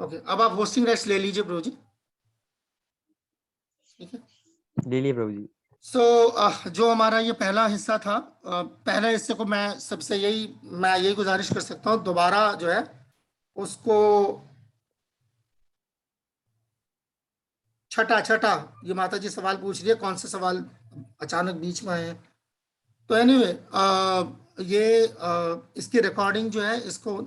Okay, अब आप hosting rights ले लीजिए प्रभु जी, ठीक है। ले लिए प्रभु जी। सो जो हमारा ये पहला हिस्सा था, पहले हिस्से को मैं यही गुजारिश कर सकता हूँ, दोबारा जो है उसको छठा ये माता जी सवाल पूछ रही है, कौन से सवाल अचानक बीच में आए हैं। तो एनीवे इसकी रिकॉर्डिंग जो है इसको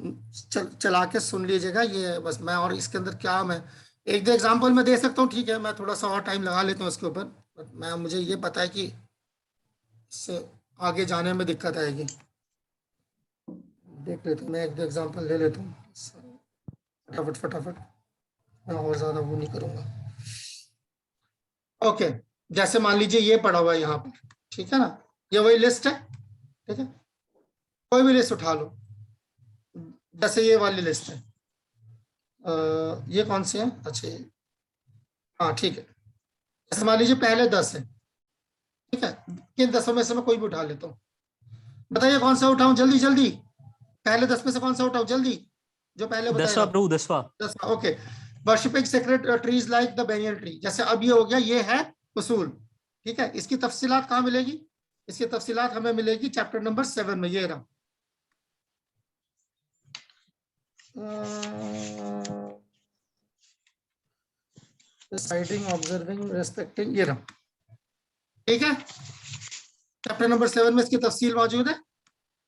चला के सुन लीजिएगा। ये बस मैं, और इसके अंदर क्या मैं एक दो एग्जांपल मैं दे सकता हूँ, ठीक है, मैं थोड़ा सा और टाइम लगा लेता हूँ इसके ऊपर। मुझे ये पता है कि इससे आगे जाने में दिक्कत आएगी। देख लेता हूँ, मैं एक दो एग्जांपल ले लेता हूँ फटाफट, मैं और ज़्यादा वो नहीं करूँगा। ओके, जैसे मान लीजिए ये पड़ा हुआ है यहाँ पर, ठीक है ना, ये वही लिस्ट है, ठीक है, कोई भी लिस्ट उठा लो, जैसे ये वाली लिस्ट है, ये कौन सी है, अच्छा हाँ ठीक है, जैसे मान लीजिए पहले 10 है, ठीक है, किन 10 में से मैं कोई भी उठा लेता हूँ, बताइए कौन सा उठाऊं, जल्दी जल्दी, पहले 10 में से कौन सा उठाऊं जल्दी, जो पहले बताया। 10वां प्रभु, 10वां। Okay, worshipping sacred trees like the banyan tree, जैसे अब ये हो गया, ये है उसूल, ठीक है। इसकी तफसीलात कहाँ मिलेगी, इसकी तफसीलात हमें मिलेगी चैप्टर नंबर 7 में, ये रहा। डिसाइडिंग, ऑब्जर्विंग, रेस्पेक्टिंग, ये रहा, ठीक है। चैप्टर नंबर 7 में इसकी तफसील मौजूद है।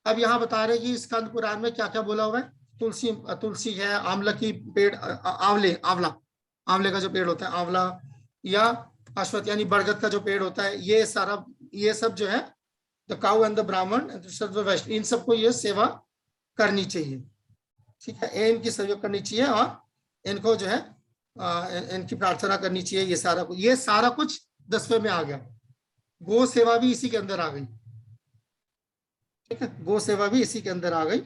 अब यहाँ बता रहे कि स्कंद पुराण में क्या क्या बोला हुआ है। तुलसी है, आंवला की पेड़, आंवले का जो पेड़ होता है आंवला, या अश्वत्थ यानी बरगद का जो पेड़ होता है, ये सब जो है द काउ एंड द ब्राह्मण, इन सबको ये सेवा करनी चाहिए, ठीक है, इनकी सेवा करनी चाहिए, और इनको जो है इनकी प्रार्थना करनी चाहिए। ये सारा कुछ 10वें में आ गया। गो सेवा भी इसी के अंदर आ गई, ठीक है, गो सेवा भी इसी के अंदर आ गई,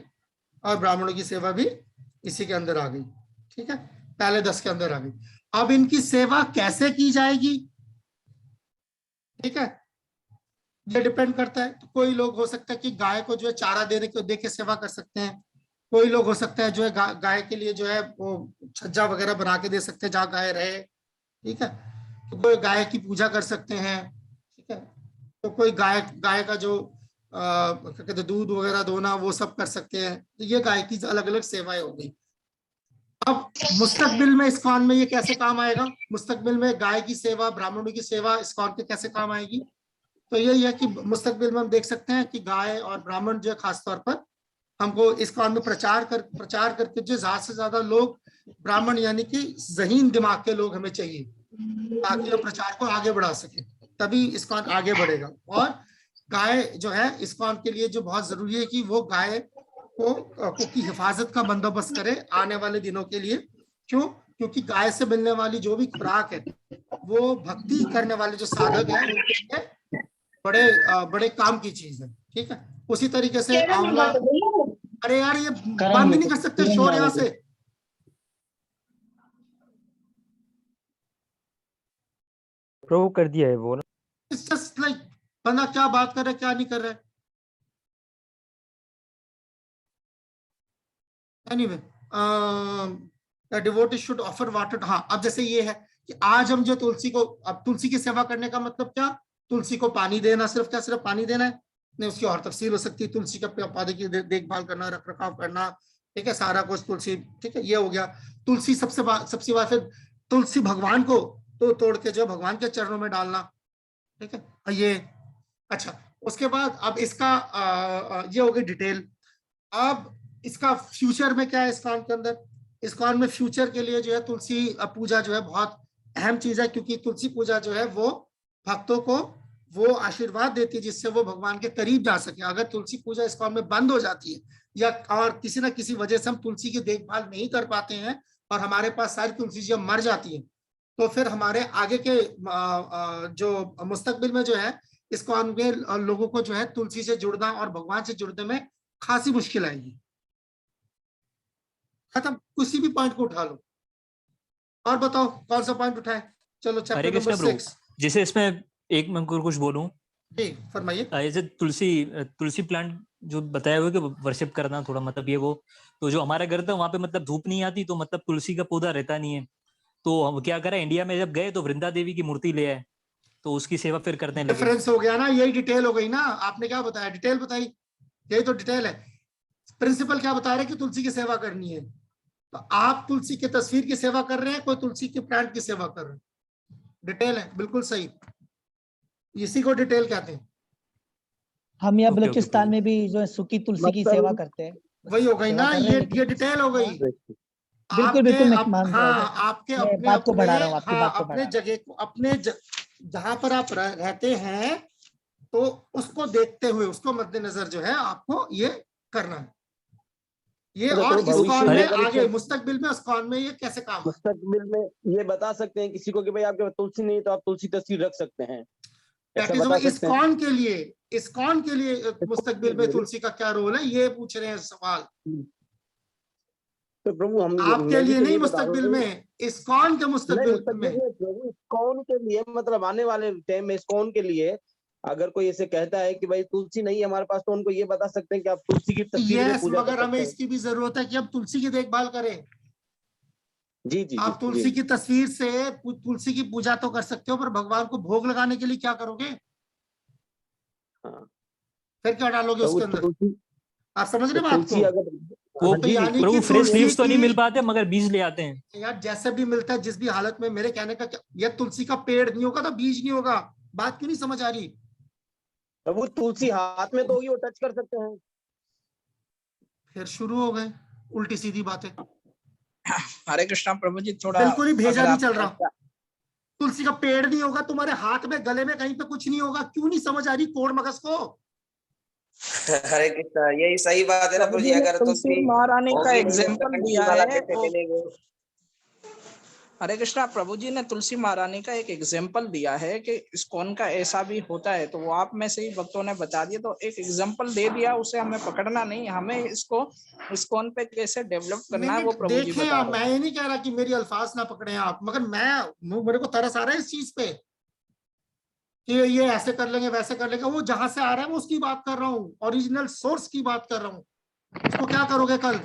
और ब्राह्मणों की सेवा भी इसी के अंदर आ गई, ठीक है, पहले 10 के अंदर आ गई। अब इनकी सेवा कैसे की जाएगी, ठीक है, ये डिपेंड करता है। तो कोई लोग हो सकता है कि गाय को जो है चारा देने को दे के सेवा कर सकते हैं, कोई लोग हो सकता है जो है गाय के लिए जो है वो छज्जा वगैरह बना के दे सकते हैं जहाँ गाय रहे, ठीक है, तो कोई गाय की पूजा कर सकते हैं, ठीक है, तो कोई गाय का जो क्या कहते हैं दूध वगैरह दोना वो सब कर सकते हैं। तो ये गाय की अलग अलग सेवाएं हो गई। अब मुस्तकबिल में इस्कॉन में ये कैसे काम आएगा, मुस्तकबिल में गाय की सेवा, ब्राह्मणों की सेवा इस्कॉन के कैसे काम आएगी। तो यही है कि मुस्तकबिल में हम देख सकते हैं कि गाय और ब्राह्मण जो है खासतौर पर हमको इस्कॉन में प्रचार करके जो ज्यादा से ज्यादा लोग ब्राह्मण यानी कि ज़हीन दिमाग के लोग हमें चाहिए, ताकि हम प्रचार को आगे बढ़ा सके, तभी इस्कॉन आगे बढ़ेगा। और गाय जो है इस्कॉन के लिए जो बहुत जरूरी है कि वो गाय को की हिफाजत का बंदोबस्त करे आने वाले दिनों के लिए। क्यों, क्योंकि गाय से मिलने वाली जो भी खुराक है वो भक्ति करने वाले जो साधक हैं उनके लिए बड़े काम की चीज है, ठीक है। उसी तरीके से आंवला, अरे यार ये बंद नहीं कर सकते शोर यहाँ से, प्रभु कर दिया है वो ना, इट्स जस्ट लाइक बंदा क्या बात कर रहा है क्या नहीं कर रहा है। Anyway, devotee should offer water. हाँ, अब जैसे ये है कि आज हम जो अब तुलसी की सेवा करने का मतलब क्या, तुलसी को पानी देना, सिर्फ पानी देना है, नहीं उसकी और तफसील हो सकती है। तुलसी का पौधे की देखभाल करना, रख रखाव करना, ठीक है, सारा कुछ तुलसी, ठीक है, ये हो गया। तुलसी सबसे बात, फिर तुलसी भगवान को तो तोड़ के जो भगवान के चरणों में डालना, ठीक है, ये अच्छा। उसके बाद अब इसका ये हो गई डिटेल। अब इसका फ्यूचर में क्या है इस्कॉन के अंदर, इस्कॉन में फ्यूचर के लिए जो है तुलसी पूजा जो है बहुत अहम चीज है, क्योंकि तुलसी पूजा जो है वो भक्तों को वो आशीर्वाद देती है जिससे वो भगवान के करीब जा सके। अगर तुलसी पूजा इस्कॉन में बंद हो जाती है या और किसी ना किसी वजह से हम तुलसी की देखभाल नहीं कर पाते हैं और हमारे पास सारी तुलसी जी मर जाती है, तो फिर हमारे आगे के जो मुस्तकबिल में जो है इस्कॉन में लोगों को जो है तुलसी से जुड़ना और भगवान से जुड़ने में खासी मुश्किल आएगी। खत्म, किसी भी पॉइंट को उठा लो और बताओ कौन सा पॉइंट उठाए। चलो चैप्टर नंबर 6। जैसे इसमें एक मैं कुछ बोलूं, जी फरमाइए। ऐसे तुलसी प्लांट जो बताया हुआ है कि वर्शिप करना थोड़ा मतलब ये वो, तो जो हमारा घर था वहां पे मतलब धूप नहीं आती, तो मतलब तुलसी का पौधा रहता नहीं है, तो हम क्या करें, इंडिया में जब गए तो वृंदा देवी की मूर्ति ले आए, तो उसकी सेवा फिर करने लगे। डिफरेंस हो गया ना, यही डिटेल हो गई ना। आपने क्या बताया, डिटेल बताई, यही तो डिटेल है। प्रिंसिपल क्या बता रहे हैं कि तुलसी की सेवा करनी है, तो आप तुलसी की तस्वीर की सेवा कर रहे हैं, कोई तुलसी के प्लांट की सेवा कर रहे हैं। डिटेल है, बिल्कुल सही, इसी को डिटेल कहते हैं। हम यहाँ ओके, ओके, बलूचिस्तान में भी जो है सूखी तुलसी की मतलब- सेवा करते हैं। वही हो गई सेवा ना, कर रहे हैं, ये लेकिन डिटेल हो गई। बिल्कुल बिल्कुल मैं मान रहा हाँ, हूँ। आपके मैं अपने बात को अपने बढ़ा रहा हूँ, आपकी हाँ, बात को अपने बढ़ा रहा जगह को, अपने जहां पर आप रहते हैं, तो उसको देखते हुए, उसको मद्देनजर जो है आपको ये करना है ये। अच्छा, और तो इस भविष्य कॉन में में अगर आगे इसमें- मुस्तकबिल में उस कॉन में ये कैसे काम है। मुस्तकबिल में ये बता सकते हैं किसी को कि भाई आपके पास तुलसी नहीं तो आप तुलसी तस्वीर रख सकते हैं, ऐसा दैट इज बता इस सकते हैं? कॉन के लिए, इस कॉन के लिए मुस्तकबिल में लिए। तुलसी का क्या रोल है, ये पूछ रहे हैं सवाल। तो प्रभु हम आपके मैं भी लिए तो नहीं, ये बता रहा मुस्तकबिल हूँ। में, इस कॉन के नहीं, मुस्तकबिल मुस्तकबिल में। में प्रभु कौन के लिए, मतलब आने वाले टाइम में इस कौन के लिए अगर कोई ऐसे कहता है कि भाई तुलसी नहीं है हमारे पास, तो उनको ये बता सकते हैं कि आप तुलसी की तस्वीर में यस, पूजा कर मगर हमें सकते हैं। इसकी भी जरूरत है कि अब तुलसी की देखभाल करें। जी जी आप जी तुलसी जी। की तस्वीर से तुलसी की पूजा तो कर सकते हो, पर भगवान को भोग लगाने के लिए क्या करोगे, हाँ, फिर क्या डालोगे तो उसके अंदर। तुलसी, आप समझ तो रहे बात तुलसी को। अगर वो हाँ, जी जी यानी कि प्रभु फ्रेश तुलसी लीव्स तो नहीं की, मिल पाते, मगर बीज ले आते हैं। यार जैसे भी मिलता है, जिस भी हालत में, मेरे कहने का क्या, यह तुलसी का पेड़ नहीं होगा तो बीज नहीं होगा। बात क्यों नहीं समझ आ रही। तो वो तुलसी हाथ में तो होगी, वो टच कर सकते हैं। फिर शुरू हो गए उल्टी सीधी बातें। हरे कृष्णा प्रभु जी, थोड़ा बिल्कुल ही भेजा अगर नहीं आप चल रहा। तुलसी का पेड़ नहीं होगा, तुम्हारे हाथ में, गले में, कहीं पे कुछ नहीं होगा। क्यों नहीं समझ आ रही कोड़ मगज को। हरे कृष्णा, यही सही बात है ना प्रभु प्रभु जी जी। ने अगर तुलसी महारानी का होगी नहीं तो एग्जाम्पल तुलसी दिया माला है। कैसे और मिलेंगे। हरे कृष्णा प्रभु जी ने तुलसी महारानी का एक एग्जाम्पल दिया है कि इस्कॉन का ऐसा भी होता है, तो वो आप में से ही भक्तों ने बता दिया, तो एक एग्जाम्पल दे दिया, उसे हमें पकड़ना नहीं, हमें इसको इस्कॉन पे कैसे डेवलप करना है वो प्रभु जी देखें बता आप, रहे मैं हैं। ये नहीं कह रहा कि मेरी अल्फाज ना पकड़े आप, मगर मेरे को तरस आ रहा है इस चीज पे कि ये ऐसे कर लेंगे, वैसे कर लेंगे। वो जहां से आ रहा है मैं उसकी बात कर रहा हूँ, ओरिजिनल सोर्स की बात कर रहा हूँ। उसको क्या करोगे कल।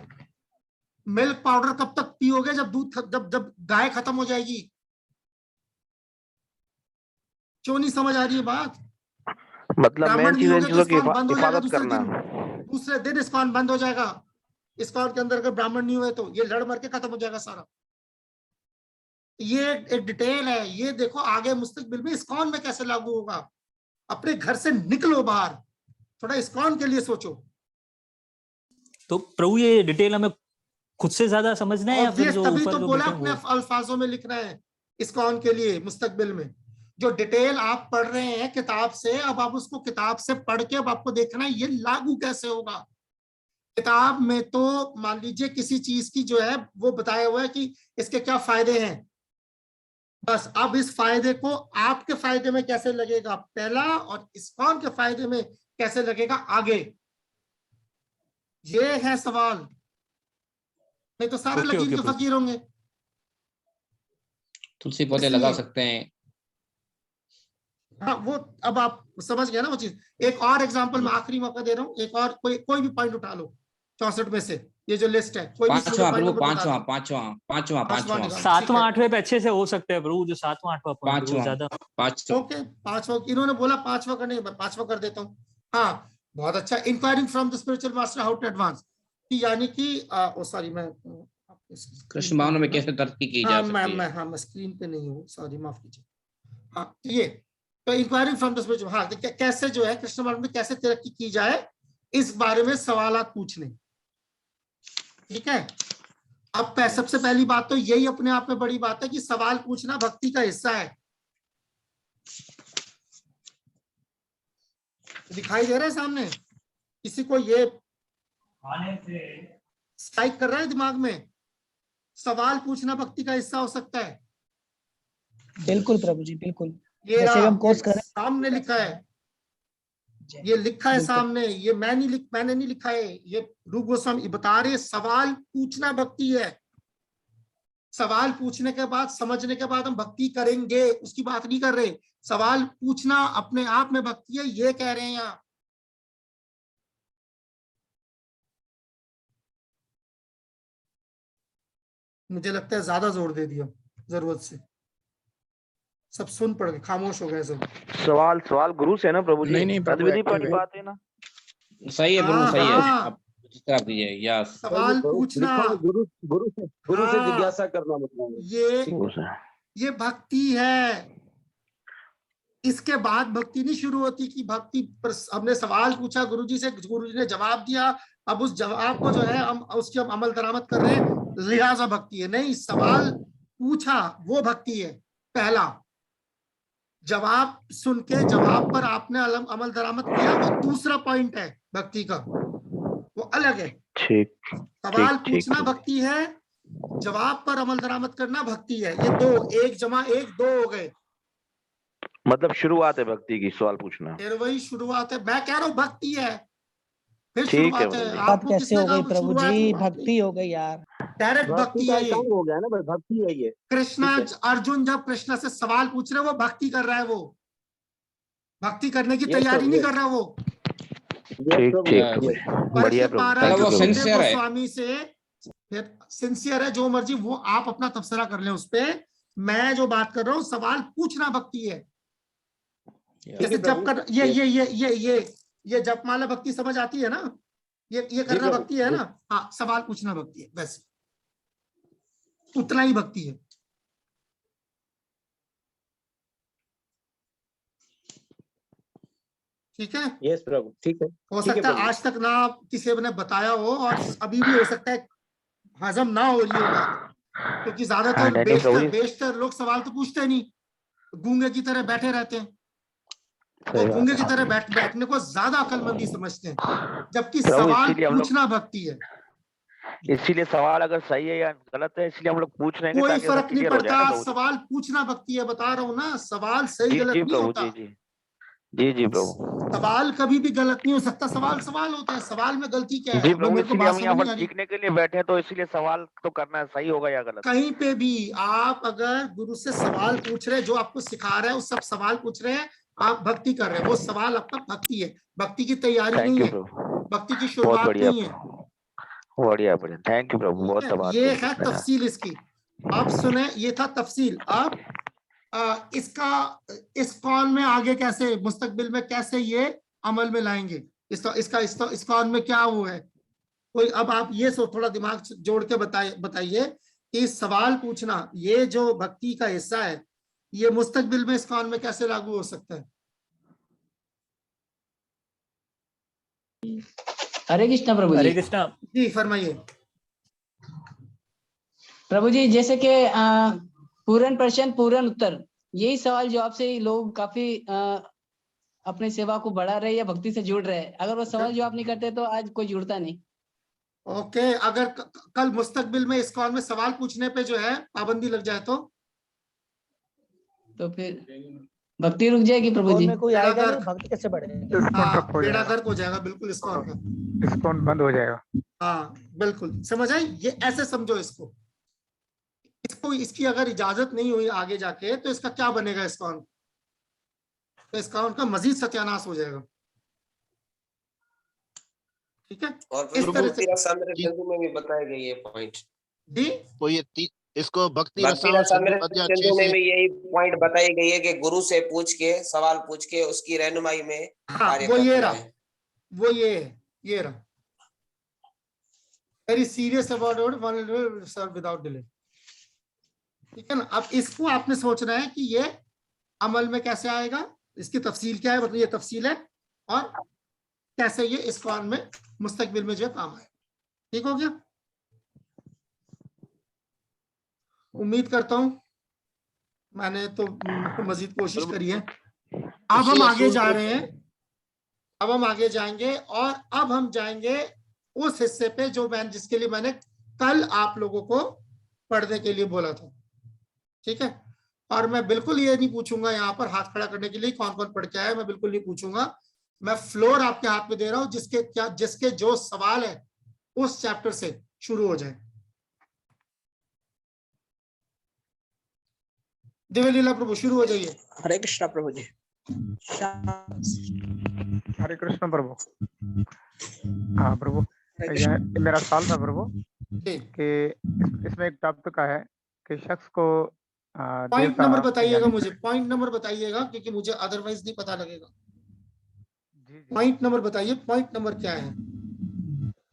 मिल्क पाउडर कब तक पियोगे, जब जब जब गाय खत्म हो जाएगी। क्यों नहीं समझ आ रही है बात। मतलब मेन ब्राह्मण नहीं चीज इन होगे तो चीजों की इस्कॉन बंद हो जाएगा हिफाजत दूसरे करना। दिन। दूसरे दिन इस्कॉन बंद हो जाएगा। इस्कॉन के अंदर अगर ब्राह्मण नहीं हुए तो ये लड़ मर के खत्म हो जाएगा सारा। ये एक डिटेल है, ये देखो आगे मुस्तकबिल में इस्कॉन में कैसे लागू होगा। अपने घर से निकलो बाहर, थोड़ा इस्कॉन के लिए सोचो। तो प्रभु ये डिटेल हमें खुद से ज्यादा समझना है या फिर ऑब्वियस, जो तभी ऊपर तो जो बोला बैठे हैं अपने वो। अल्फाजों में लिखना है इस्कॉन के लिए मुस्तकबिल में। जो डिटेल आप पढ़ रहे हैं किताब से, अब आप उसको किताब से पढ़ के अब आपको देखना है ये लागू कैसे होगा। किताब में तो मान लीजिए किसी चीज की जो है वो बताया हुआ है कि इसके क्या फायदे हैं, बस। अब इस फायदे को आपके फायदे में कैसे लगेगा पहला, और इस्कॉन के फायदे में कैसे लगेगा आगे, ये है सवाल। नहीं तो सारे ओके, लकीर ओके के प्रभु। फकीर होंगे। तुलसी पौधे इसलिए- लगा सकते हैं। हाँ, वो अब आप समझ गए ना वो चीज। एक और एग्जांपल मैं आखिरी मौका दे रहा हूँ, एक और कोई भी पॉइंट उठा लो 64 में से, ये जो लिस्ट है, कोई भी मुझे पांचवा point प्रभु, number बता पांचवा दो। पांचवा पांचवा पांचवा पांचवा निकालो। सातवां आठवें पे अच्छे से हो सकता है प्रभु, जो सातवां आठवां पॉइंट वो पांचवा ज्यादा। पांचवा। ओके, पांचवा इन्होंने बोला, पांचवा का नहीं, पांचवा कर देता हूँ। हाँ, बहुत अच्छा। Inquiring from the spiritual master how to advance, यानी कि सॉरी, मैं कृष्ण भावना में कैसे तरक्की की जा सकती है। मैं स्क्रीन पे नहीं हूँ, सॉरी, माफ कीजिए। हाँ, ये तो इंक्वायरिंग फ्रॉम द स्पिरिचुअल, हाँ, कैसे जो है कृष्ण मार्ग में कैसे तरक्की की जाए, इस बारे में सवालात पूछने। ठीक है। अब सबसे पहली बात तो यही अपने आप में बड़ी बात है कि सवाल पूछना भक्ति का हिस्सा है। दिखाई दे रहा है सामने किसी को, ये स्ट्राइक कर रहा है दिमाग में। सवाल पूछना भक्ति का हिस्सा हो सकता है। बिल्कुल प्रभु जी, बिल्कुल। ये जैसे रहा, हम कोर्स ये कर रहे हैं। सामने लिखा है, ये लिखा है बिल्कुल। सामने, ये मैंने नहीं लिखा है, ये रूप गोस्वामी बता रहे, सवाल पूछना भक्ति है। सवाल पूछने के बाद, समझने के बाद हम भक्ति करेंगे, उसकी बात नहीं कर रहे। सवाल पूछना अपने आप में भक्ति है, ये कह रहे हैं यहाँ। मुझे लगता है ज्यादा जोर दे दिया जरूरत से, सब सुन पड़ गए, खामोश हो गए सब। सवाल गुरु से है ना प्रभु जी? नहीं, नहीं, प्रभु, तद्विधि actually- वाली बात है ना? सही है गुरु, सही है। हाँ। आप जिस तरह कीजिए, यस। सवाल पूछना, गुरु से हाँ। जिज्ञासा करना मतलब ये ये भक्ति है। इसके बाद भक्ति नहीं शुरू होती कि भक्ति पर हमने सवाल पूछा गुरुजी से, गुरुजी ने जवाब दिया, अब उस जवाब को जो है हम उसकी हम अमल दरामद कर रहे हैं, लिहाजा भक्ति है। नहीं, सवाल पूछा वो भक्ति है पहला। जवाब सुन के जवाब पर आपने अमल दरामद किया, वो दूसरा पॉइंट है भक्ति का, वो अलग है। ठीक। सवाल ठीक, पूछना ठीक। भक्ति है, जवाब पर अमल दरामद करना भक्ति है। ये दो, 1 जमा 1 2 हो गए। मतलब शुरुआत है भक्ति की, सवाल पूछना। फिर वही शुरुआत है, मैं कह रहा हूँ भक्ति है, फिर ठीक है शुरुआत है। प्रभु जी। बात आपको कैसे किसने हो कहा गई वो प्रभु शुरुआत जी? है? भक्ति हो गई यार। डायरेक्ट भक्ति का है ये। काम हो गया ना भाई, भक्ति है ये। कृष्णा, ठीक अर्जुन जब कृष्णा से सवाल पूछ रहे हैं, वो भक्ति कर रहा है, वो भक्ति करने की Yes, तैयारी sir, नहीं yes. कर रहा वो। ठीक प्रभु, ठीक yes. प्रभु जी। बढ़िया परीक्षित प्रभु, महाराज थैंक यू वो प्रभु। सुखदेव sincere है। गोस्वामी से सिंसियर है, जो मर्जी वो आप अपना तबसरा कर लें उस पे। मैं जो बात कर रहा हूँ, सवाल पूछना भक्ति है। जैसे जप कर, ये जपमाला भक्ति समझ आती है ना, ये करना प्रभु, भक्ति है ना। हाँ, सवाल पूछना भक्ति है, वैसे उतना ही भक्ति है। ठीक है, यस प्रभु, ठीक है। हो ठीक है सकता है प्रभु। आज तक ना किसी ने बताया हो, और अभी भी हो सकता है हजम ना हो रही हो बात, क्योंकि ज्यादातर नहीं, प्रभु जी। बेशतर लोग सवाल तो पूछते नहीं, गूंगे की तरह बैठे रहते हैं। वो सही बात गूंगे है। की तरह बैठने को ज्यादा अकलमंदी समझते हैं, जबकि प्रभु, सवाल इसीलिए हम लोग- पूछना भक्ति है। इसीलिए सवाल अगर सही है या गलत है, इसलिए हम लोग पूछ रहे हैं कोई ताकि फर्क नहीं क्लियर हो जाए पड़ता, ना प्रभु जी। सवाल पूछना भक्ति है, बता रहा हूँ ना। सवाल सही जी गलत जी नहीं प्रभु, होता, जी प्रभु। सवाल कभी भी गलत नहीं हो सकता। सवाल होता है, सवाल में गलती क्या है? जी अब प्रभु, मेरे को इसीलिए बात हम समझ यहाँ नहीं पर आ रही। सीखने के लिए बैठे हैं, तो इसीलिए सवाल तो करना है, सही होगा या गलत। कहीं पे भी आप अगर गुरु से सवाल पूछ रहे हैं, जो आपको सिखा रहा है उस सब सवाल पूछ रहे हैं, आप भक्ति कर रहे हैं, वो सवाल आपका भक्ति है, भक्ति की तैयारी थैंक नहीं यू है, प्रभु, भक्ति की बहुत शुरुआत बढ़िया नहीं है। बढ़िया बढ़िया, थैंक यू प्रभु, बहुत आभार ये प्रभु। है तफसील इसकी। अब सुने, ये था तफसील। अब इसका इस्कॉन में आगे कैसे, मुस्तकबिल में कैसे ये अमल में लाएंगे, इसका इस्कॉन में क्या वो है कोई। अब आप ये थोड़ा दिमाग जोड़ के बताइए कि सवाल पूछना, ये जो भक्ति का हिस्सा है, ये मुस्तकबिल में इस्कॉन में कैसे लागू हो सकता है? हरे कृष्णा प्रभु हरे जी। कृष्णा। जी फरमाइए प्रभु जी, जैसे कि पूर्ण प्रश्न पूर्ण उत्तर, यही सवाल जवाब से ही लोग काफी अपने सेवा को बढ़ा रहे या भक्ति से जुड़ रहे हैं। अगर वो सवाल जवाब नहीं करते तो आज कोई जुड़ता नहीं। ओके, अगर कल मुस्तकबिल में इस्कॉन में सवाल पूछने पे जो है पाबंदी लग जाए तो फिर भक्ति रुक जाएगी प्रभु जी। में कोई आएगा बेड़ा नहीं, गर्क। भक्ति कैसे बढ़ेगी? हाँ, बेड़ा गर्क हो जाएगा बिल्कुल इस्कॉन का, इस्कॉन बंद हो जाएगा। हाँ बिल्कुल, समझ आई? ये ऐसे समझो इसको इसकी अगर इजाजत नहीं हुई आगे जाके, तो इसका क्या बनेगा इस्कॉन? तो इस्कॉन का मजीद सत्यानाश हो जाएगा। ठीक है, और इस तरह से रसामृत सिंधु में भी बताया गया ये पॉइंट जी। तो ये इसको भक्ति रसामृत रसामृत सिंधु में भी यही पॉइंट बताई गई है कि गुरु से पूछ के, सवाल पूछ के उसकी रहनुमाई में हाँ, कार्य वो ये करना रहा, है। वो ये रहा। Very serious about serve without delay. ठीक है ना? अब इसको आपने सोचना है कि ये अमल में कैसे आएगा, इसकी तफसील क्या है, मतलब ये तफसील है, और कैसे ये इस्कॉन में मुस्तकबिल में जो है काम आए। ठीक हो गया? उम्मीद करता हूं मैंने तो मजीद कोशिश करी है। अब हम आगे जा रहे हैं, अब हम आगे जाएंगे, और अब हम जाएंगे उस हिस्से पे जो जिसके लिए मैंने कल आप लोगों को पढ़ने के लिए बोला था। ठीक है, और मैं बिल्कुल ये नहीं पूछूंगा यहाँ पर हाथ खड़ा करने के लिए कौन कौन पढ़ के आया, मैं बिल्कुल नहीं पूछूंगा। मैं फ्लोर आपके हाथ में दे रहा हूं, जिसके जो सवाल है उस चैप्टर से शुरू हो जाए। दिव्यलीला प्रभु शुरू हो जाइए। हरे कृष्णा प्रभु जी। हरे कृष्ण प्रभु। हाँ प्रभु, यह मेरा सवाल था प्रभु कि इसमें एक टॉपिक है कि शख्स को पॉइंट नंबर बताइएगा मुझे, पॉइंट नंबर बताइएगा, क्योंकि मुझे अदरवाइज नहीं पता लगेगा। पॉइंट नंबर बताइए, पॉइंट नमर क्या है?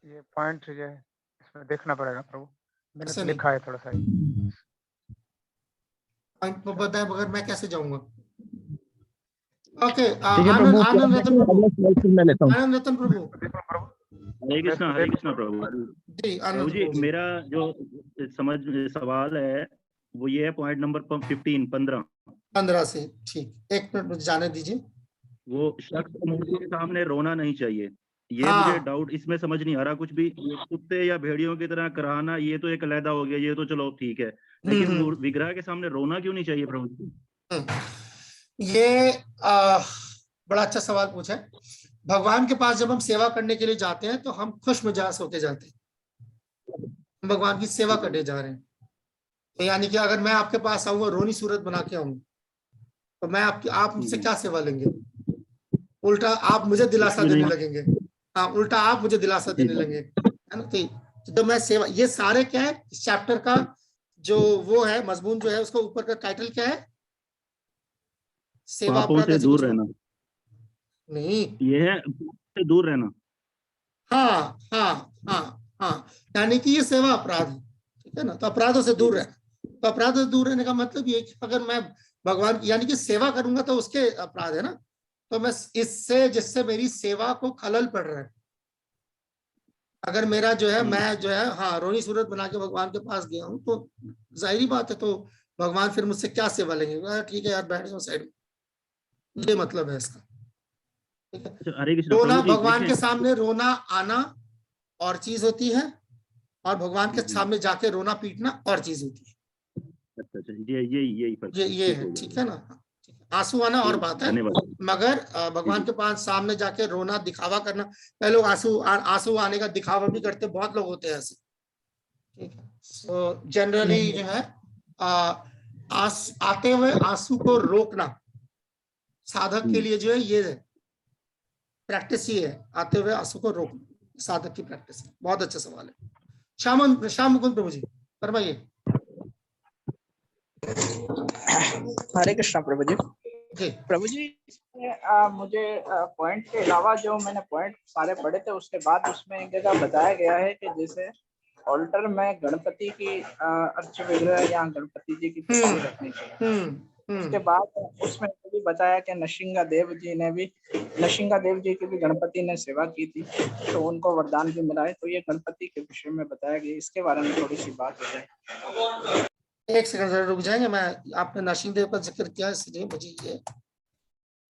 ये पॉइंट जो है इसमें देखना पड़ेगा प्रभु, मैंने ऐसा तो नहीं। लिखा है थोड़ा सा। पॉइंट में बताए बगैर मैं कैसे जाऊंगा? ओके, ठीक है प्रभु, आनंद रतन प्रभु, अगला slide मैं लेता हूँ। आनंद रतन प्रभु। हरे कृष्णा प्रभु। जी प्रभु आनंद जी, प्रभु। मेरा जो समझ सवाल है वो ये है पॉइंट नंबर 15 से ठीक, एक मिनट मुझे जाने दीजिए। वो शख्स को मूर्ति के सामने रोना नहीं चाहिए, ये हाँ। मुझे डाउट इसमें समझ नहीं आ रहा कुछ भी। ये कुत्ते या भेड़ियों की तरह कराना ये तो एक अलहदा हो गया, ये तो चलो ठीक है, लेकिन विग्रह के सामने रोना क्यों नहीं चाहिए प्रभु जी? ये बड़ा अच्छा सवाल पूछा है। भगवान के पास जब हम सेवा करने के लिए जाते हैं तो हम खुश मिजाज होके जाते हैं, हम भगवान की सेवा करने जा रहे हैं। तो यानी कि अगर मैं आपके पास आऊंगा रोनी सूरत बना के आऊंगा तो मैं आप मुझसे क्या सेवा लेंगे? उल्टा आप मुझे दिलासा देने लगेंगे। हाँ, उल्टा आप मुझे दिलासा देने लगेंगे, है ना? तो जब मैं सेवा, ये सारे क्या है इस चैप्टर का जो वो है मजमून जो है, उसका ऊपर का टाइटल क्या है? सेवा पापों से दूर रहना। नहीं, ये है से दूर रहना। हाँ हाँ हाँ हाँ, यानी कि ये सेवा अपराध है, ठीक है ना? तो अपराधों से दूर रहना। तो अपराधों से दूर रहने का मतलब ये कि अगर मैं भगवान की यानी कि सेवा करूंगा तो उसके अपराध है ना, तो मैं इससे जिससे मेरी सेवा को खलल पड़ रहा है, अगर मेरा जो है मैं जो है हाँ रोनी सूरत बना के भगवान के पास गया हूँ तो जाहिर बात है, तो भगवान फिर मुझसे क्या सेवा लेंगे? ठीक है यार, बैठ जाओ साइड में, ये मतलब है इसका। ठीक है, रोना भगवान के सामने रोना आना और चीज होती है, और भगवान के सामने जाके रोना पीटना और चीज होती है। अच्छा, ये है, ठीक है ना? आंसू आना और बात है, मगर भगवान के पास सामने जाके रोना, दिखावा करना, पहले लोग आंसू आने का दिखावा भी करते, बहुत लोग होते हैं ऐसे, ठीक है? तो जनरली जो है आते हुए आंसू को रोकना साधक के लिए जो है ये प्रैक्टिस ही है, आते हुए आंसू को रोकना साधक की प्रैक्टिस है। बहुत अच्छा सवाल है। श्याम मुकुंद प्रभु जी फरमाइए। हरे कृष्णा प्रभु जी। प्रभु जी, मुझे पॉइंट के अलावा जो मैंने पॉइंट सारे पढ़े थे उसके बाद उसमें एक जगह बताया गया है कि जैसे ऑल्टर में गणपति की अर्च विग्रह या गणपति जी की तस्वीर रखनी चाहिए। उसके बाद उसमें भी बताया कि नरसिंह देव जी की भी गणपति ने सेवा की थी तो उनको वरदान भी मिला है। तो ये गणपति के विषय में बताया गया, इसके बारे में थोड़ी सी बात हो जाए। एक सेकंड रुक जाएंगे, मैं आपने नरसिंह देव का जिक्र किया इसलिए मुझे ये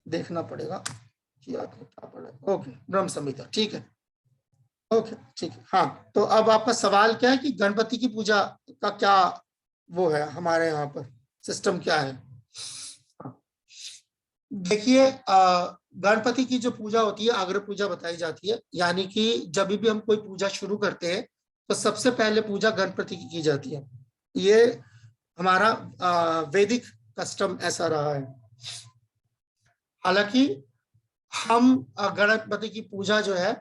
देखना पड़ेगा कि आपने क्या पढ़ा। ओके, ब्रह्म संहिता, ठीक है, ओके ठीक है। हाँ, तो अब आपका सवाल क्या है कि गणपति की पूजा का क्या वो है, हमारे यहाँ पर सिस्टम क्या है? देखिए, गणपति की जो पूजा होती है अग्र पूजा बताई जाती है, यानी कि जब भी हम कोई पूजा शुरू करते हैं तो सबसे पहले पूजा गणपति की जाती है। ये हमारा वैदिक कस्टम ऐसा रहा है। हालांकि हम गणपति की पूजा जो है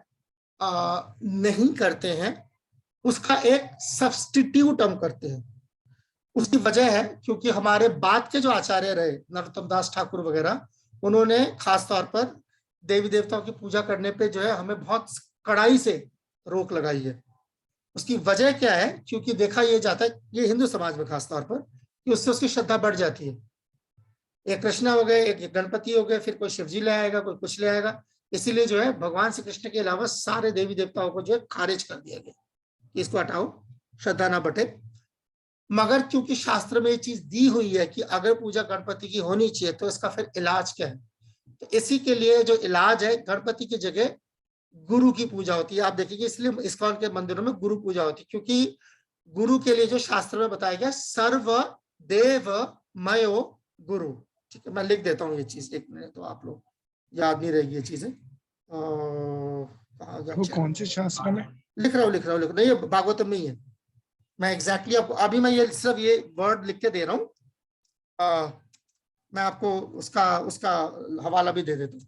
नहीं करते हैं, उसका एक सब्स्टिट्यूट हम करते हैं। उसकी वजह है क्योंकि हमारे बाद के जो आचार्य रहे, नरोत्तम दास ठाकुर वगैरह, उन्होंने खास तौर पर देवी देवताओं की पूजा करने पे जो है हमें बहुत कड़ाई से रोक लगाई है। उसकी वजह क्या है? क्योंकि देखा यह जाता है, ये हिंदू समाज में खास तौर पर, कि उससे उसकी श्रद्धा बढ़ जाती है। एक कृष्णा हो गए, एक गणपति हो गए, फिर कोई शिवजी ले आएगा, कोई कुछ ले आएगा। इसीलिए जो है भगवान श्री कृष्ण के अलावा सारे देवी देवताओं को जो है खारिज कर दिया गया, इसको हटाओ, श्रद्धा ना बढ़े। मगर क्योंकि शास्त्र में ये चीज दी हुई है कि अगर पूजा गणपति की होनी चाहिए तो इसका फिर इलाज क्या है? तो इसी के लिए जो इलाज है, गणपति की जगह गुरु की पूजा होती है। आप देखिए, इसलिए इस्कॉन के मंदिरों में गुरु पूजा होती है, क्योंकि गुरु के लिए जो शास्त्र में बताया गया, सर्व देव मयो गुरु। ठीक है, मैं लिख देता हूँ ये चीज, एक मिनट, तो आप लोग याद नहीं रहेगी ये चीजें। कौन से शास्त्र में? लिख रहा हूँ नहीं, ये भागवतम में ही है। मैं एग्जैक्टली आपको अभी मैं ये सिर्फ ये वर्ड लिख के दे रहा हूँ, मैं आपको उसका हवाला भी दे देता हूँ।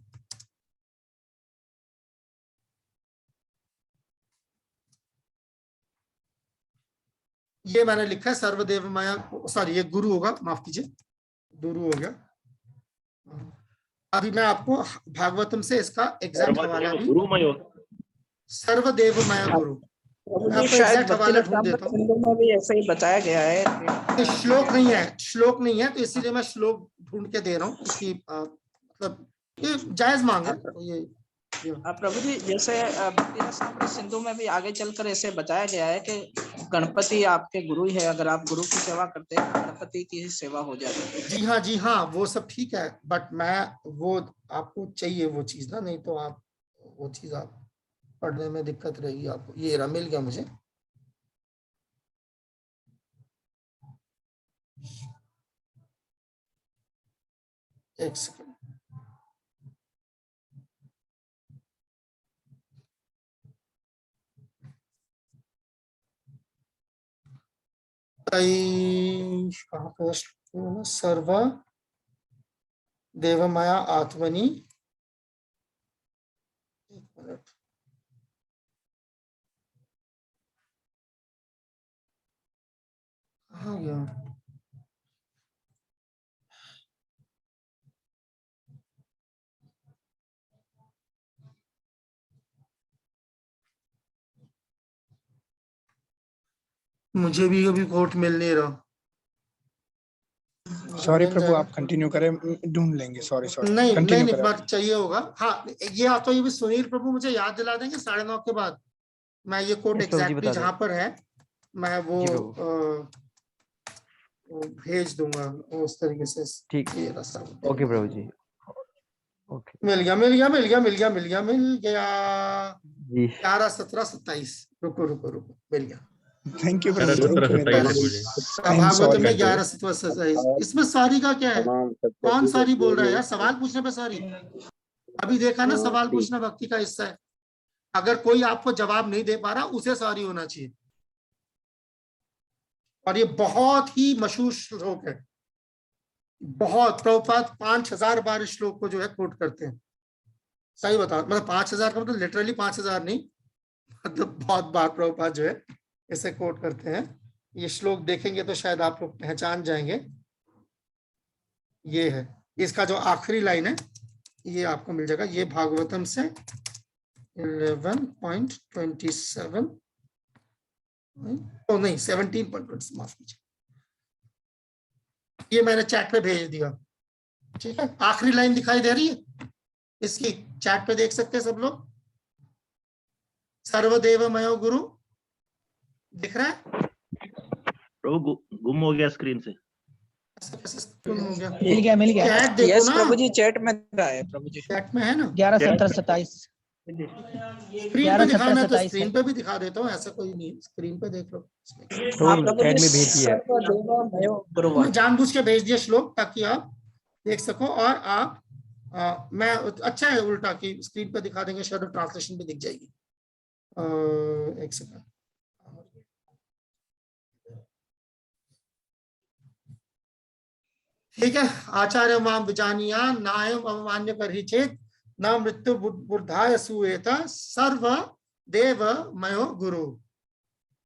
ये मैंने लिखा है सर्वदेव माया, सॉरी ये गुरु होगा, माफ कीजिए, गुरु हो गया। अभी मैं आपको भागवतम से इसका एग्जैक्ट हवाला भी, सर्वदेव माया गुरु, मैं आपको एग्जैक्ट हवाला ढूंढ देता हूँ। में भी ऐसा ही बताया गया है। श्लोक नहीं है तो इसीलिए मैं श्लोक ढूंढ के दे रहा हूँ, क्योंकि मतलब ये जायज मांग है। तो ये प्रभु जी, जैसे भक्ति सिंधु में भी आगे चलकर ऐसे बताया गया है कि गणपति आपके गुरु है, अगर आप गुरु की सेवा करते हैं गणपति की सेवा हो जाती है। जी हाँ, वो सब ठीक है, बट मैं वो आपको चाहिए वो चीज ना, नहीं तो आप वो चीज आप पढ़ने में दिक्कत रहेगी आपको। ये रहा, मिल गया मुझे। एक सेकंड, कहाँ पे सर्व देवमाया आत्मनि, एक मिनट, कहाँ गया? मुझे भी अभी कोट मिल नहीं रहा। सॉरी प्रभु, आप कंटिन्यू करें, ढूंढ लेंगे। सॉरी नहीं एक बार चाहिए होगा। हाँ, ये तो ये भी सुनील प्रभु मुझे याद दिला देंगे 9:30 के बाद। मैं ये कोट एग्जैक्टली जहाँ पर है मैं वो भेज दूंगा उस तरीके से। ठीक, ओके प्रभु जी, ओके। मिल गया 11, 17, 27। रुको, मिल गया। Thank you. भागवत में 11, 17, 27। इसमें सॉरी का क्या है? कौन सॉरी बोल रहा है यार? सवाल पूछने पे सॉरी? अभी देखा ना, सवाल पूछना भक्ति का हिस्सा है। अगर कोई आपको जवाब नहीं दे पा रहा, उसे सॉरी होना चाहिए। और ये बहुत ही मशहूर श्लोक है, बहुत। प्रभुपाद 5000 बार इस श्लोक को जो है कोट करते हैं। सही बताओ, मतलब 5000 का मतलब लिटरली 5000 नहीं, मतलब बहुत बार प्रभुपाद जो है इसे कोट करते हैं। ये श्लोक देखेंगे तो शायद आप लोग पहचान जाएंगे। ये है, इसका जो आखिरी लाइन है ये आपको मिल जाएगा। ये भागवतम से 11.27, ओ नहीं 17.20, माफ कीजिए। ये मैंने चैट पे भेज दिया, ठीक है। आखिरी लाइन दिखाई दे रही है इसकी, चैट पे देख सकते हैं सब लोग। सर्वदेवमयो गुरु दिख रहा है? प्रभु गुम हो गया स्क्रीन से। मिल गया। चैट देखो यस ना प्रभु जी, चैट में है प्रभु जी, चैट में है ना। 11, 17, 27 स्क्रीन पे दिखाना है तो स्क्रीन पे भी दिखा देता हूँ, ऐसा कोई नहीं। स्क्रीन पे देख लो, चैट में भेज दिया, मैं जानबूझ के भेज दिया श्लोक ताकि आप देख सको। और आप मैं अच्छा है उल्टा कि स्क्रीन पे दिखा देंगे, शायद ट्रांसलेशन भी दिख जाएगी। एक सेकंड, ठीक है। आचार्य माम विजानिया नायम अवमान्य परिचित न मृत्यु बुद्धाय सुएत सर्व देव मयो गुरु।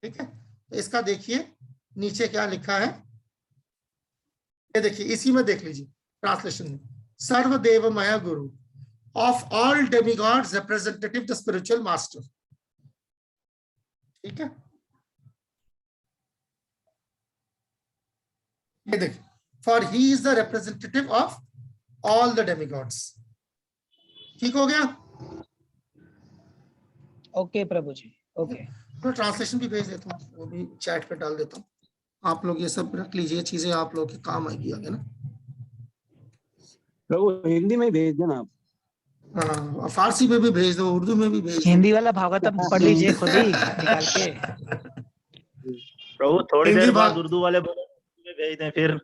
ठीक है, तो इसका देखिए नीचे क्या लिखा है, ये देखिए, इसी में देख लीजिए ट्रांसलेशन में। सर्व देव मया गुरु of all demigods representative the spiritual master. ठीक है, ये देखिए, for he is the representative of all the demigods। ठीक हो गया? ओके प्रभु जी, ओके। तो ट्रांसलेशन भी भेज देता हूँ, वो भी चैट पे डाल देता हूँ। आप लोग ये सब रख लीजिए, चीजें आप लोग के काम आएगी आगे ना। प्रभु हिंदी में भेज देना आप। हाँ, फारसी में भी भेज दो, उर्दू में भी भेज दो। हिंदी वाला भागवतम पढ़ लीजिए खुद ही निकाल के। प्रभु थोड़ी देर बाद उर्दू वाले भेज दें फिर।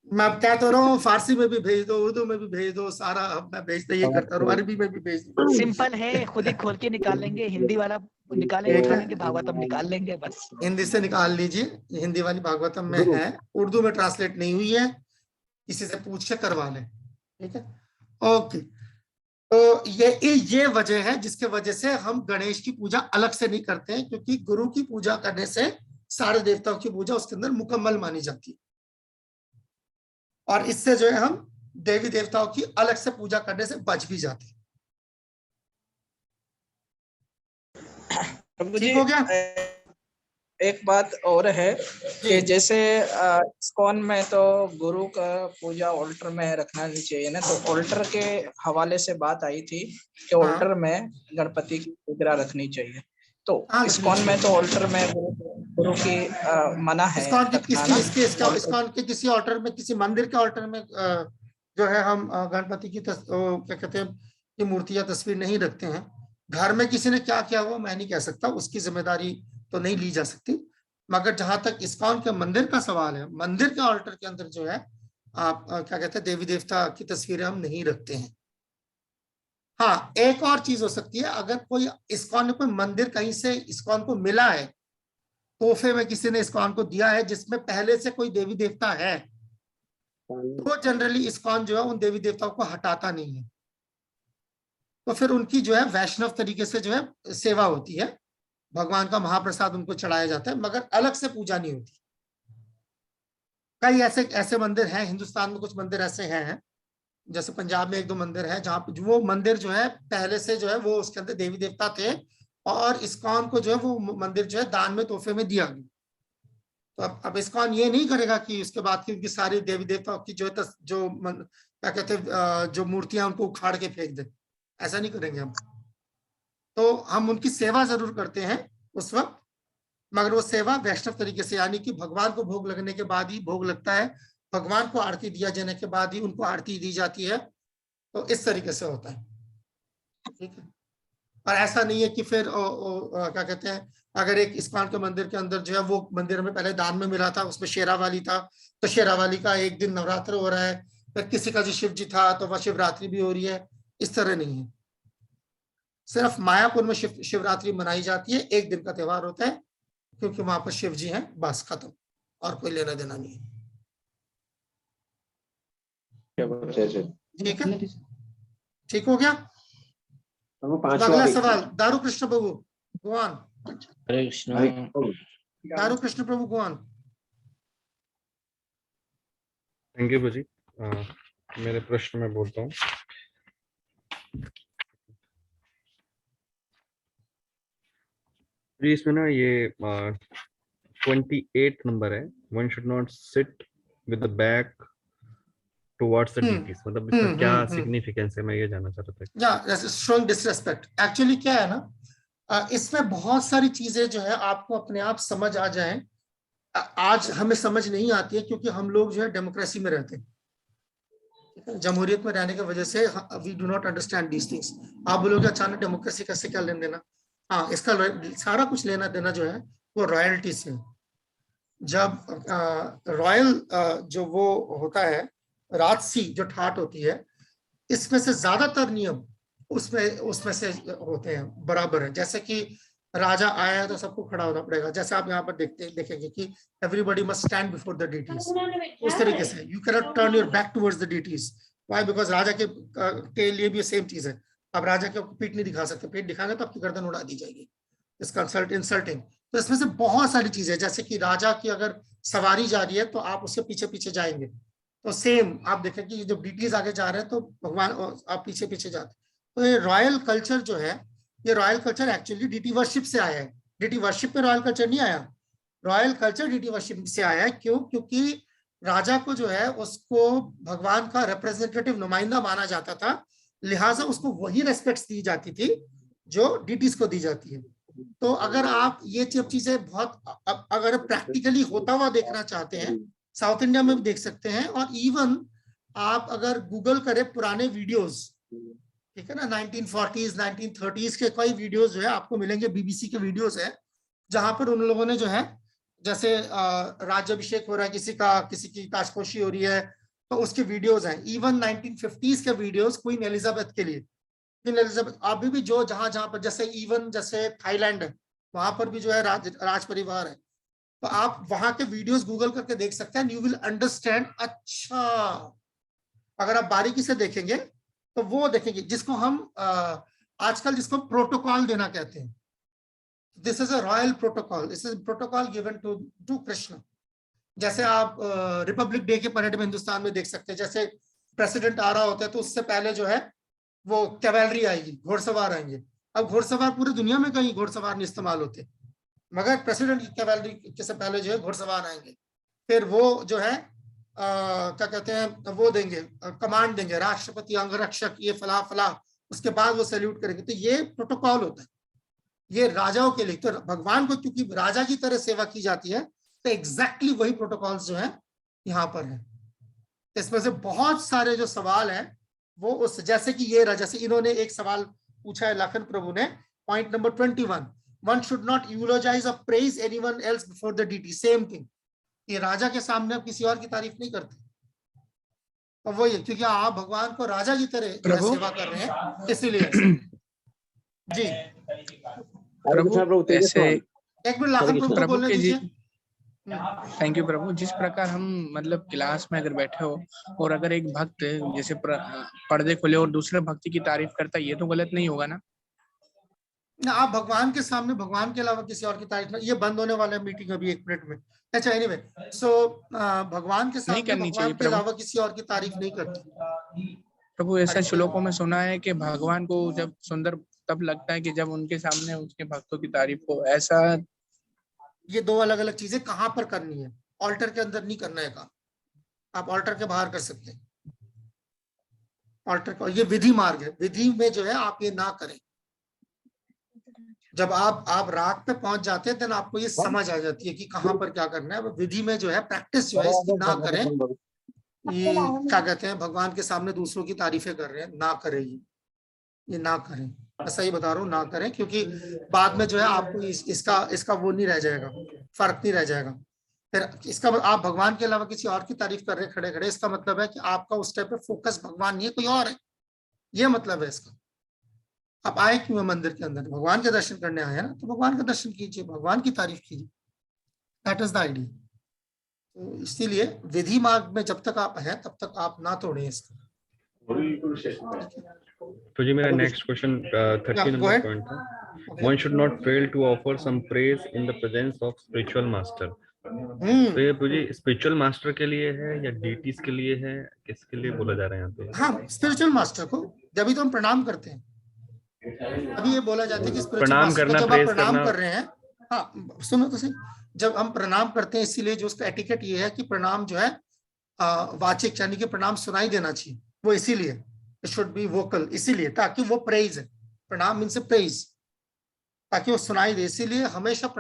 मैं क्या तो रहा हूँ, फारसी में भी भेज दो, उर्दू में भी भेज दो, सारा मैं भेजते ये करता रहूँ, अरबी में भी भेज दो। सिंपल है, खुद ही खोल के निकाल लेंगे। हिंदी वाला निकालेंगे, भागवतम निकाल लेंगे बस। हिंदी से निकाल लीजिए, हिंदी वाली भागवतम में है, उर्दू में ट्रांसलेट नहीं हुई है। किसी से पूछ के करवा लें, ठीक है। ओके, तो ये वजह है जिसके वजह से हम गणेश की पूजा अलग से नहीं करते हैं, क्योंकि गुरु की पूजा करने से सारे देवताओं की पूजा उसके अंदर मुकम्मल मानी जाती है, और इससे जो है हम देवी देवताओं की अलग से पूजा करने से बच भी जाते हैं। ठीक हो गया। एक बात और है कि जैसे इस्कॉन में तो गुरु का पूजा ऑल्टर में रखना नहीं चाहिए ना, तो ऑल्टर के हवाले से बात आई थी कि ऑल्टर में गणपति की विग्रह रखनी चाहिए, तो इस्कॉन में तो ऑल्टर में गुरु की मना है। इस्कॉन के किसी ऑल्टर में, किसी मंदिर के ऑल्टर में जो है हम गणपति की क्या कहते हैं की मूर्ति या तस्वीर नहीं रखते हैं। घर में किसी ने क्या किया हुआ मैं नहीं कह सकता, उसकी जिम्मेदारी तो नहीं ली जा सकती, मगर जहां तक इस्कॉन के मंदिर का सवाल है, मंदिर के ऑल्टर के अंदर जो है आप क्या कहते हैं देवी देवता की तस्वीरें हम नहीं रखते हैं। हाँ, एक और चीज हो सकती है, अगर कोई इस्कॉन कोई मंदिर कहीं से इस्कॉन को मिला है, तोहफे में किसी ने इस्कॉन को दिया है जिसमें पहले से कोई देवी देवता है, तो जनरली इस्कॉन जो है उन देवी देवताओं को हटाता नहीं है, तो फिर उनकी जो है वैष्णव तरीके से जो है सेवा होती है, भगवान का महाप्रसाद उनको चढ़ाया जाता है, मगर अलग से पूजा नहीं होती। कई ऐसे मंदिर हैं हिंदुस्तान में, कुछ मंदिर ऐसे हैं, जैसे पंजाब में एक दो मंदिर है जहाँ पे वो मंदिर जो है पहले से जो है वो उसके अंदर देवी देवता थे, और इस्कॉन को जो है वो मंदिर जो है दान में तोहफे में दिया गया। तो अब इस्कॉन ये नहीं करेगा कि उसके बाद की उनकी सारी देवी देवताओं की जो क्या कहते हैं जो मूर्तियां उनको उखाड़ के फेंक दे, ऐसा नहीं करेंगे हम। तो हम उनकी सेवा जरूर करते हैं उस वक्त, मगर वो सेवा वैष्णव तरीके से, यानी कि भगवान को भोग लगने के बाद ही भोग लगता है, भगवान को आरती दिया जाने के बाद ही उनको आरती दी जाती है, तो इस तरीके से होता है, ठीक है। और ऐसा नहीं है कि फिर क्या कहते हैं अगर एक इस्कॉन के मंदिर के अंदर जो है वो मंदिर में पहले दान में मिला था, उसमें शेरावाली था, तो शेरावाली का एक दिन नवरात्र हो रहा है, फिर किसी का जो शिव जी था तो वह शिवरात्रि भी हो रही है, इस तरह नहीं है। सिर्फ मायापुर में शिवरात्रि मनाई जाती है, एक दिन का त्योहार होता है, क्योंकि वहां पर शिव जी हैं, बस खत्म, और कोई लेना देना नहीं है। ठीक है, ठीक हो गया। अगला सवाल दारू कृष्ण प्रभु गोवान। हरे कृष्ण। दारू कृष्ण प्रभु गोवान। थैंक यू जी। मेरे प्रश्न में बोलता हूँ। जी इसमें ना ये 28 नंबर है, one should not sit with the back towards the deities, मतलब इसका क्या सिग्निफिकेंस है, मैं ये जानना चाहता था। या शोइंग डिसरेस्पेक्ट, एक्चुअली क्या है ना, इसमें बहुत सारी चीजें जो है आपको अपने आप समझ आ जाएं। आज हमें समझ नहीं आती है क्योंकि हम लोग जो है डेमोक्रेसी में रहते हैं, जमहूरियत में रहने की वजह से we do not understand these things. आप बोलोगे अचानक डेमोक्रेसी कैसे, क्या लेना देना? हाँ, इसका सारा कुछ लेना देना जो है वो रॉयल्टी से। जब रॉयल जो वो होता है, राजसी जो ठाट होती है, इसमें से ज्यादातर नियम उसमें से होते हैं, बराबर है। जैसे कि राजा आया है तो सबको खड़ा होना पड़ेगा, जैसे आप यहाँ पर देखेंगे कि everybody must stand before the deities, उस तरीके से you can not turn your back towards the deities. Why? Because राजा के लिए भी सेम चीज है, आप राजा के पीठ नहीं दिखा सकते, पीठ दिखाएंगे तो आपकी गर्दन उड़ा दी जाएगी, इसका इंसल्टिंग। तो इसमें से बहुत सारी चीजें, जैसे कि राजा की अगर सवारी जा रही है तो आप उसके पीछे पीछे जाएंगे, तो सेम आप देखें कि जब डीटीज आगे जा रहे हैं तो भगवान आप पीछे पीछे जाते। तो ये रॉयल कल्चर जो है, ये royal culture actually deity worship से आया है। डीटी वर्शिप में रॉयल कल्चर नहीं आया, रॉयल कल्चर डीटी वर्शिप से आया है। क्यों? क्योंकि राजा को जो है उसको भगवान का रिप्रेजेंटेटिव नुमाइंदा माना जाता था, लिहाजा उसको वही रेस्पेक्ट दी जाती थी जो डीटीज को दी जाती है। तो अगर आप ये चीजें बहुत अगर प्रैक्टिकली होता हुआ देखना चाहते हैं, साउथ इंडिया में भी देख सकते हैं, और इवन आप अगर गूगल करें पुराने वीडियोस, ठीक है ना, 1940s 1930s के कई वीडियोस जो है आपको मिलेंगे, बीबीसी के वीडियोस है, जहां पर उन लोगों ने जो है, जैसे राज्याभिषेक हो रहा है किसी की ताजपोशी हो रही है, तो उसके वीडियोस हैं। इवन 1950s के वीडियोस क्वीन एलिजाबेथ के लिए, क्वीन एलिजाबेथ अभी भी जो जहां पर, जैसे थाईलैंड है, वहां पर भी जो है राज परिवार है, तो आप वहां के वीडियोस गूगल करके देख सकते हैं, यू विल अंडरस्टैंड। अच्छा, अगर आप बारीकी से देखेंगे तो वो देखेंगे जिसको हम आजकल जिसको प्रोटोकॉल देना कहते हैं। This is a royal protocol, this is protocol given to Krishna. जैसे आप रिपब्लिक डे के परेड में हिंदुस्तान में देख सकते हैं, जैसे प्रेसिडेंट आ रहा होता है तो उससे पहले जो है वो कैवेलरी आएगी, घोड़सवार आएंगे। अब घोड़सवार पूरी दुनिया में कहीं घोड़सवार नहीं इस्तेमाल होते, मगर प्रेसिडेंट की कैवेलरी से पहले जो है घोड़सवार आएंगे। फिर वो जो है क्या कहते हैं, वो देंगे, कमांड देंगे, राष्ट्रपति, अंगरक्षक, ये फला फला, उसके बाद वो सैल्यूट करेंगे। तो ये प्रोटोकॉल होता है, ये राजाओं के लिए। तो भगवान को क्योंकि राजा की तरह सेवा की जाती है, तो एग्जैक्टली वही प्रोटोकॉल्स जो है यहाँ पर है। इसमें से बहुत सारे जो सवाल हैं वो उस, जैसे कि ये रहा, जैसे इन्होंने एक सवाल पूछा है लखन प्रभु ने, point number 21, one should not eulogize और praise anyone else before the deity. Same thing, ये राजा के सामने आप किसी और की तारीफ नहीं करते। और वो ये क्योंकि आप भगवान को राजा की तरह सेवा कर रहे हैं, इसीलिए। जी प्रभु, ऐसे एक मिनट लाखन प्रभु को बोलने दीजिए। थैंक यू प्रभु। जिस प्रकार हम मतलब क्लास में अगर बैठे हो और अगर एक भक्त जैसे पर्दे खोले और दूसरे भक्ति की तारीफ करता है, ये तो गलत नहीं होगा ना? ना, आप भगवान के सामने भगवान के अलावा किसी और की तारीफ नहीं। ये बंद होने वाला है मीटिंग अभी 1 मिनट में। अच्छा, एनीवे, सो भगवान के सामने भगवान के अलावा किसी और की तारीफ नहीं करते प्रभु। ऐसा श्लोकों में सुना है कि भगवान को जब सुंदर तब लगता है कि जब उनके सामने उसके भक्तों की तारीफ हो। ऐसा, ये 2 अलग अलग चीजें कहाँ पर करनी है। ऑल्टर के अंदर नहीं करना है काम, आप ऑल्टर के बाहर कर सकते हैं। ऑल्टर का ये विधि मार्ग है, विधि में जो है आप ये ना करें। जब आप राग पे पहुंच जाते हैं, तो आपको ये समझ आ जाती है कि कहाँ पर क्या करना है। विधि में जो है, प्रैक्टिस जो है इसकी ना करें। ये क्या कहते हैं, भगवान के सामने दूसरों की तारीफें कर रहे हैं, ना करें, ये ना करें। मैं सही बता रहा हूँ, ना करें, क्योंकि बाद में जो है आपको इसका वो नहीं रह जाएगा, फर्क नहीं रह जाएगा। फिर इसका आप भगवान के अलावा किसी और की तारीफ कर रहे हैं खड़े खड़े, इसका मतलब है कि आपका उस टाइप पे फोकस भगवान नहीं है, कोई और है, ये मतलब है इसका। आप आए क्यों है मंदिर के अंदर? भगवान के दर्शन करने आए हैं ना, तो भगवान का दर्शन कीजिए, भगवान की तारीफ कीजिए। That is the idea. तो इसीलिए विधि मार्ग में जब तक आप हैं, तब तक आप ना तोड़ें इसको। तो जी मेरा नेक्स्ट क्वेश्चन 30 नंबर पॉइंट था, one should not fail to offer some praise in the presence of spiritual master. तो ये मुझे स्पिरिचुअल मास्टर के लिए है या डीटीज के लिए है, किसके लिए बोला जा रहा है यहाँ पे? हाँ, स्पिरिचुअल मास्टर को। जब तो हम प्रणाम करते हैं, अभी ये बोला जाता है कि प्रणाम करना, जब आप प्रणाम कर रहे हैं, हाँ सुनो तो सही, जब हम प्रणाम करते हैं, इसीलिए जो उसका एटिकेट ये है कि प्रणाम जो है वाचिक, यानी कि प्रणाम सुनाई देना चाहिए, वो इसीलिए इट शुड बी वोकल, इसीलिए ताकि वो प्रेज है। प्रणाम मीन्स प्रेज, ताकि वो सुनाई दे, इसीलिए हमेशा प्रणाम